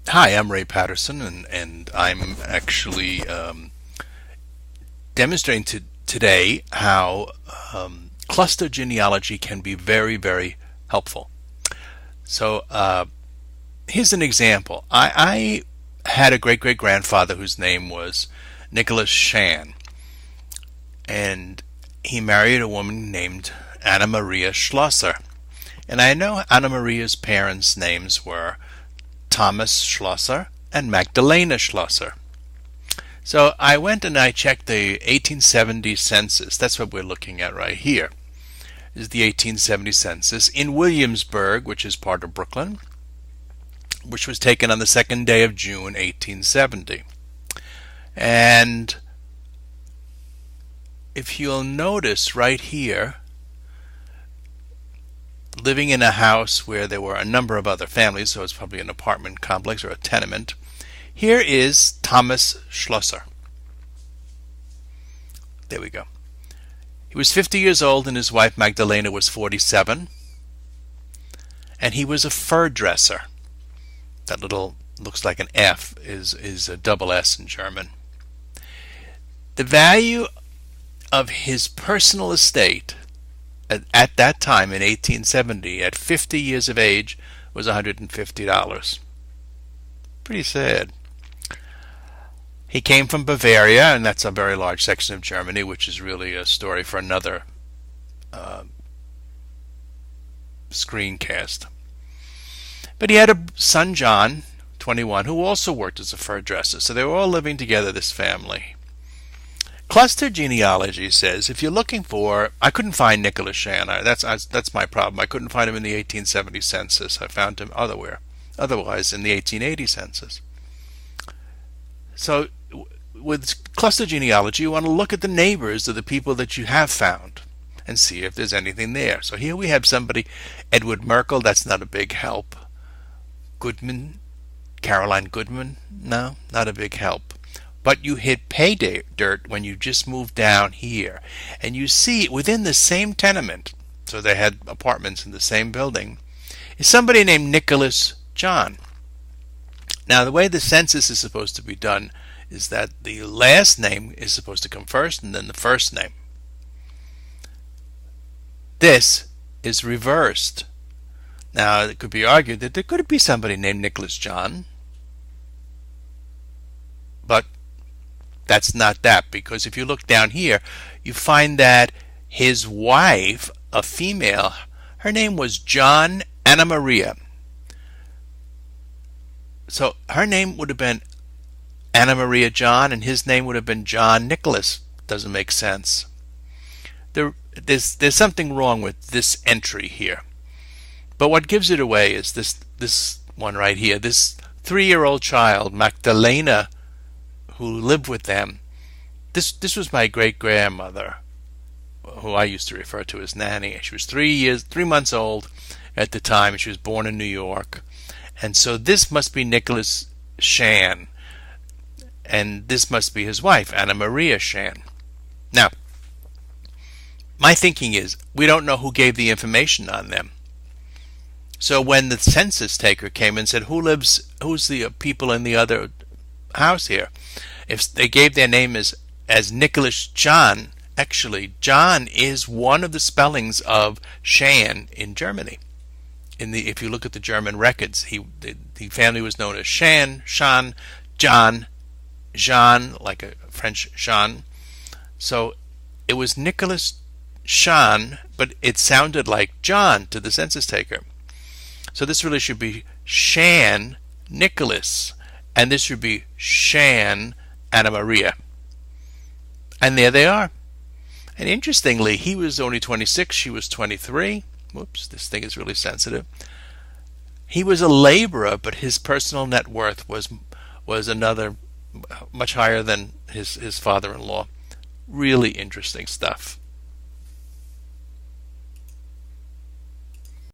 Hi, I'm Ray Patterson, and I'm actually demonstrating today how cluster genealogy can be very, very helpful. So here's an example. I had a great great grandfather whose name was Nicholas Shan, and he married a woman named Anna Maria Schlosser. And I know Anna Maria's parents' names were Thomas Schlosser and Magdalena Schlosser. So I went and I checked the 1870 census. That's what we're looking at right here. Is the 1870 census in Williamsburg, which is part of Brooklyn, which was taken on the second day of June 1870. And if you'll notice right here, living in a house where there were a number of other families, so it's probably an apartment complex or a tenement, here is Thomas Schlosser. There we go. He was 50 years old and his wife Magdalena was 47. And he was a fur dresser. That little looks like an F is a double S in German. The value of his personal estate at that time in 1870 at 50 years of age was $150. Pretty sad. He came from Bavaria, and that's a very large section of Germany, which is really a story for another screencast. But he had a son, John, 21, who also worked as a fur dresser. So they were all living together, this family. Cluster genealogy says if you're looking for, I couldn't find Nicholas Shan. That's my problem. I couldn't find him in the 1870 census. I found him otherwise in the 1880 census. So with cluster genealogy, you want to look at the neighbors of the people that you have found and see if there's anything there. So here we have somebody, Edward Merkel. That's not a big help. Goodman, Caroline Goodman. No, not a big help. But you hit pay dirt when you just move down here. And you see within the same tenement, so they had apartments in the same building, is somebody named Nicholas John. Now, the way the census is supposed to be done is that the last name is supposed to come first and then the first name. This is reversed. Now, it could be argued that there could be somebody named Nicholas John, but that's not that, because if you look down here, you find that his wife, a female, her name was John Anna Maria. So her name would have been Anna Maria John, and his name would have been John Nicholas. Doesn't make sense. There's something wrong with this entry here. But what gives it away is this one right here. This 3-year-old child, Magdalena, who lived with them. This was my great grandmother, who I used to refer to as Nanny. She was 3 months old at the time. She was born in New York. And so this must be Nicholas Shan, and this must be his wife, Anna Maria Shan. Now, my thinking is we don't know who gave the information on them. So when the census taker came and said, who's the people in the other house here? If they gave their name as Nicholas John, actually John is one of the spellings of Shan in Germany. If you look at the German records, the family was known as Shan, John, Jean, like a French Jean. So it was Nicholas Shan, but it sounded like John to the census taker. So this really should be Shan Nicholas, and this should be Shan Anna Maria. And there they are. And interestingly, he was only 26, she was 23. Whoops, this thing is really sensitive. He was a laborer, but his personal net worth was another much higher than his father-in-law. Really interesting stuff.